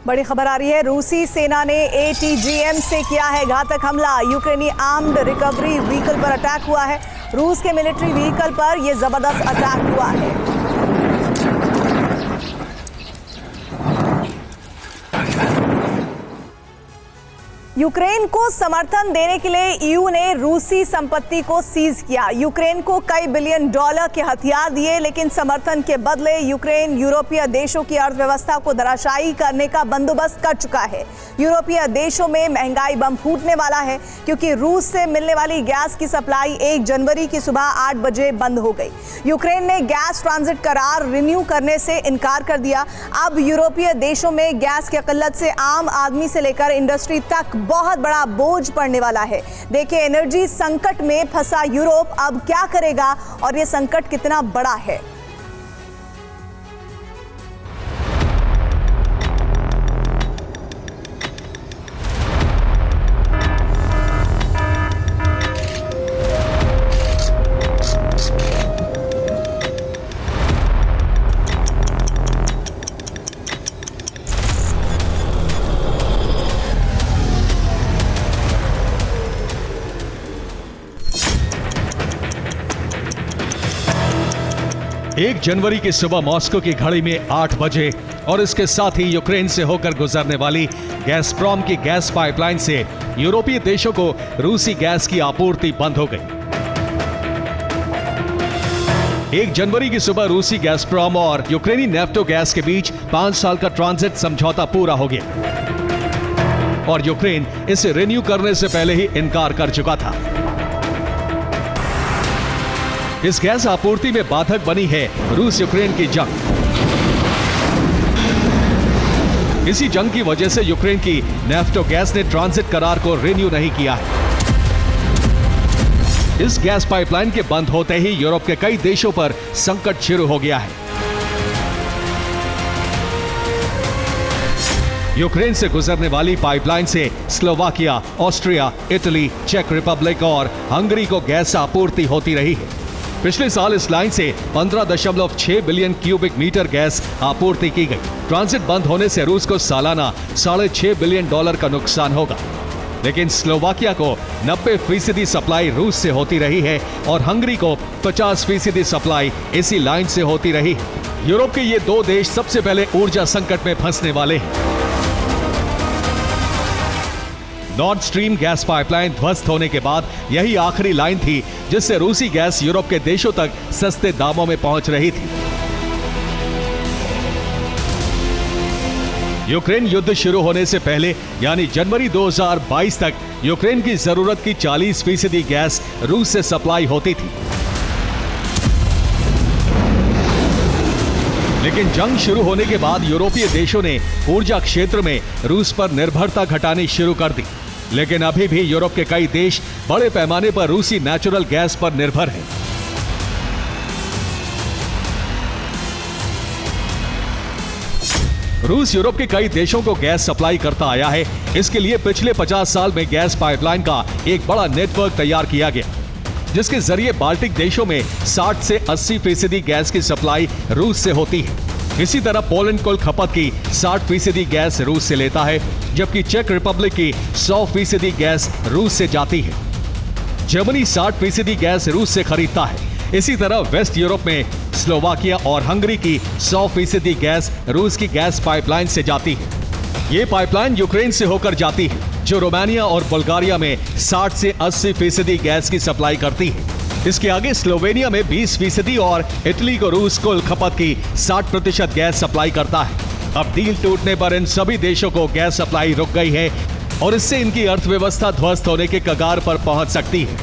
बड़ी खबर आ रही है। रूसी सेना ने ATGM से किया है घातक हमला। यूक्रेनी आर्म्ड रिकवरी व्हीकल पर अटैक हुआ है। रूस के मिलिट्री व्हीकल पर यह जबरदस्त अटैक हुआ है। यूक्रेन को समर्थन देने के लिए EU ने रूसी संपत्ति को सीज किया। यूक्रेन को कई बिलियन डॉलर के हथियार दिए, लेकिन समर्थन के बदले यूक्रेन यूरोपीय देशों की अर्थव्यवस्था को धराशायी करने का बंदोबस्त कर चुका है। यूरोपीय देशों में महंगाई बम फूटने वाला है, क्योंकि रूस से मिलने वाली गैस की सप्लाई 1 जनवरी की सुबह 8 बजे बंद हो गई। यूक्रेन ने गैस ट्रांजिट करार रिन्यू करने से इनकार कर दिया। अब यूरोपीय देशों में गैस की किल्लत से आम आदमी से लेकर इंडस्ट्री तक बहुत बड़ा बोझ पड़ने वाला है। देखिए, एनर्जी संकट में फंसा यूरोप अब क्या करेगा और यह संकट कितना बड़ा है। एक जनवरी की सुबह मॉस्को की घड़ी में 8 बजे और इसके साथ ही यूक्रेन से होकर गुजरने वाली गैसप्रॉम की गैस पाइपलाइन से यूरोपीय देशों को रूसी गैस की आपूर्ति बंद हो गई। 1 जनवरी की सुबह रूसी गैसप्रॉम और यूक्रेनी नेफ्टो गैस के बीच 5 साल का ट्रांजिट समझौता पूरा हो गया और यूक्रेन इसे रिन्यू करने से पहले ही इनकार कर चुका था। इस गैस आपूर्ति में बाधक बनी है रूस यूक्रेन की जंग। इसी जंग की वजह से यूक्रेन की नेफ्टो गैस ने ट्रांजिट करार को रिन्यू नहीं किया है। इस गैस पाइपलाइन के बंद होते ही यूरोप के कई देशों पर संकट शुरू हो गया है। यूक्रेन से गुजरने वाली पाइपलाइन से स्लोवाकिया, ऑस्ट्रिया, इटली, चेक रिपब्लिक और हंगरी को गैस आपूर्ति होती रही है। पिछले साल इस लाइन से 15.6 बिलियन क्यूबिक मीटर गैस आपूर्ति की गई। ट्रांजिट बंद होने से रूस को सालाना $6.5 बिलियन का नुकसान होगा, लेकिन स्लोवाकिया को 90% सप्लाई रूस से होती रही है और हंगरी को 50% सप्लाई इसी लाइन से होती रही है। यूरोप के ये 2 देश सबसे पहले ऊर्जा संकट में फंसने वाले हैं। नॉर्ड स्ट्रीम गैस पाइपलाइन ध्वस्त होने के बाद यही आखिरी लाइन थी जिससे रूसी गैस यूरोप के देशों तक सस्ते दामों में पहुंच रही थी। यूक्रेन युद्ध शुरू होने से पहले यानी जनवरी 2022 तक यूक्रेन की जरूरत की 40% गैस रूस से सप्लाई होती थी, लेकिन जंग शुरू होने के बाद यूरोपीय देशों ने ऊर्जा क्षेत्र में रूस पर निर्भरता घटानी शुरू कर दी। लेकिन अभी भी यूरोप के कई देश बड़े पैमाने पर रूसी नेचुरल गैस पर निर्भर हैं। रूस यूरोप के कई देशों को गैस सप्लाई करता आया है। इसके लिए पिछले 50 साल में गैस पाइपलाइन का एक बड़ा नेटवर्क तैयार किया गया, जिसके जरिए बाल्टिक देशों में 60 से 80% गैस की सप्लाई रूस से होती है। इसी तरह पोलैंड कुल खपत की 60% गैस रूस से लेता है, जबकि चेक रिपब्लिक की 100% गैस रूस से जाती है। जर्मनी 60% गैस रूस से खरीदता है। इसी तरह वेस्ट यूरोप में स्लोवाकिया और हंगरी की 100% गैस रूस की गैस पाइपलाइन से जाती है। ये पाइपलाइन यूक्रेन से होकर जाती है, जो रोमानिया और बुल्गारिया में 60 से 80% गैस की सप्लाई करती है। इसके आगे स्लोवेनिया में 20% और इटली को रूस कुल खपत की 60% गैस सप्लाई करता है। अब डील टूटने पर इन सभी देशों को गैस सप्लाई रुक गई है और इससे इनकी अर्थव्यवस्था ध्वस्त होने के कगार पर पहुंच सकती है।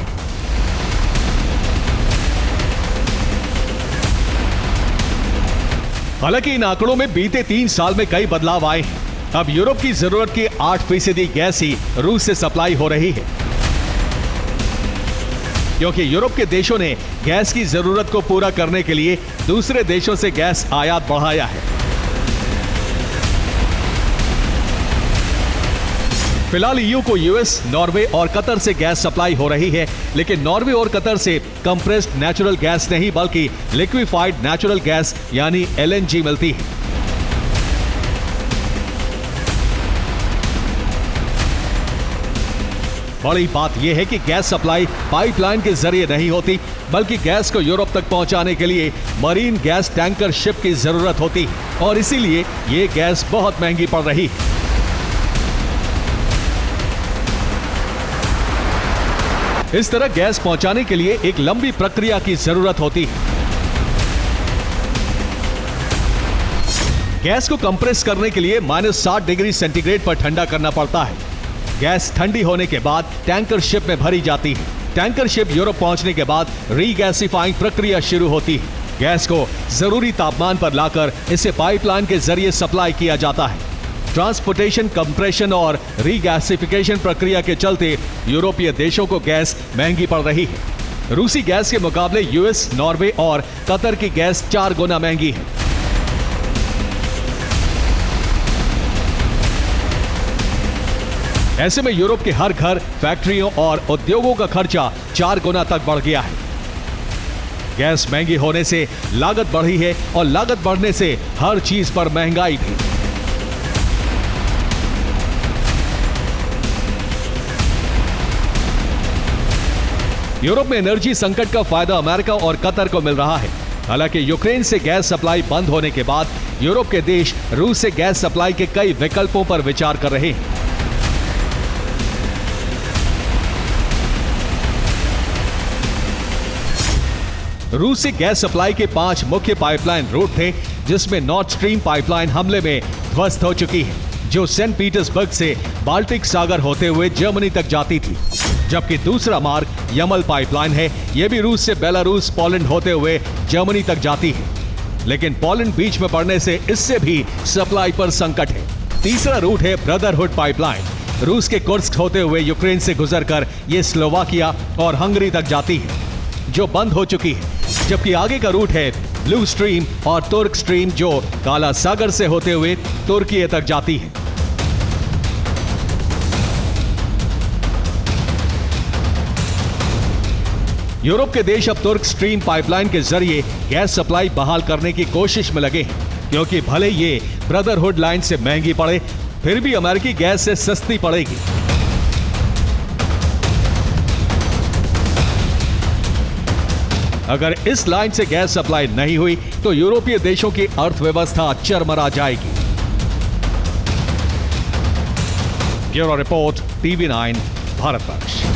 हालांकि इन आंकड़ों में बीते 3 साल में कई बदलाव आए हैं। अब यूरोप की जरूरत की 8% गैस ही रूस से सप्लाई हो रही है, क्योंकि यूरोप के देशों ने गैस की जरूरत को पूरा करने के लिए दूसरे देशों से गैस आयात बढ़ाया है। फिलहाल EU को US, नॉर्वे और कतर से गैस सप्लाई हो रही है, लेकिन नॉर्वे और कतर से कंप्रेस्ड नेचुरल गैस नहीं बल्कि लिक्विफाइड नेचुरल गैस यानी LNG मिलती है। बड़ी बात यह है कि गैस सप्लाई पाइपलाइन के जरिए नहीं होती, बल्कि गैस को यूरोप तक पहुंचाने के लिए मरीन गैस टैंकर शिप की जरूरत होती है और इसीलिए ये गैस बहुत महंगी पड़ रही है। इस तरह गैस पहुंचाने के लिए एक लंबी प्रक्रिया की जरूरत होती है। गैस को कंप्रेस करने के लिए -60 डिग्री सेंटीग्रेड पर ठंडा करना पड़ता है। गैस ठंडी होने के बाद टैंकर शिप में भरी जाती है। टैंकर शिप यूरोप पहुंचने के बाद रीगैसिफाइंग प्रक्रिया शुरू होती है। गैस को जरूरी तापमान पर लाकर इसे पाइपलाइन के जरिए सप्लाई किया जाता है। ट्रांसपोर्टेशन, कंप्रेशन और रीगैसिफिकेशन प्रक्रिया के चलते यूरोपीय देशों को गैस महंगी पड़ रही है। रूसी गैस के मुकाबले यूएस, नॉर्वे और कतर की गैस 4 गुना महंगी है। ऐसे में यूरोप के हर घर, फैक्ट्रियों और उद्योगों का खर्चा 4 गुना तक बढ़ गया है। गैस महंगी होने से लागत बढ़ी है और लागत बढ़ने से हर चीज पर महंगाई भी। यूरोप में एनर्जी संकट का फायदा अमेरिका और कतर को मिल रहा है। हालांकि यूक्रेन से गैस सप्लाई बंद होने के बाद यूरोप के देश रूस से गैस सप्लाई के कई विकल्पों पर विचार कर रहे हैं। रूस से गैस सप्लाई के 5 मुख्य पाइपलाइन रूट थे, जिसमें नॉर्थ स्ट्रीम पाइपलाइन हमले में ध्वस्त हो चुकी है, जो सेंट पीटर्सबर्ग से बाल्टिक सागर होते हुए जर्मनी तक जाती थी। जबकि दूसरा मार्ग यमल पाइपलाइन है, यह भी रूस से बेलारूस, पोलैंड होते हुए जर्मनी तक जाती है। लेकिन पोलैंड बीच में पड़ने से इससे भी सप्लाई पर संकट है। तीसरा रूट है ब्रदरहुड पाइपलाइन, रूस के कुर्स्क होते हुए यूक्रेन से गुजरकर यह स्लोवाकिया और हंगरी तक जाती है, जो बंद हो चुकी है। जबकि आगे का रूट है ब्लू स्ट्रीम और तुर्क स्ट्रीम, जो काला सागर से होते हुए तुर्की तक जाती है। यूरोप के देश अब तुर्क स्ट्रीम पाइपलाइन के जरिए गैस सप्लाई बहाल करने की कोशिश में लगे हैं, क्योंकि भले ये ब्रदरहुड लाइन से महंगी पड़े, फिर भी अमेरिकी गैस से सस्ती पड़ेगी। अगर इस लाइन से गैस सप्लाई नहीं हुई तो यूरोपीय देशों की अर्थव्यवस्था चरमरा जाएगी। Bureau report, TV9, Bharatvarsh.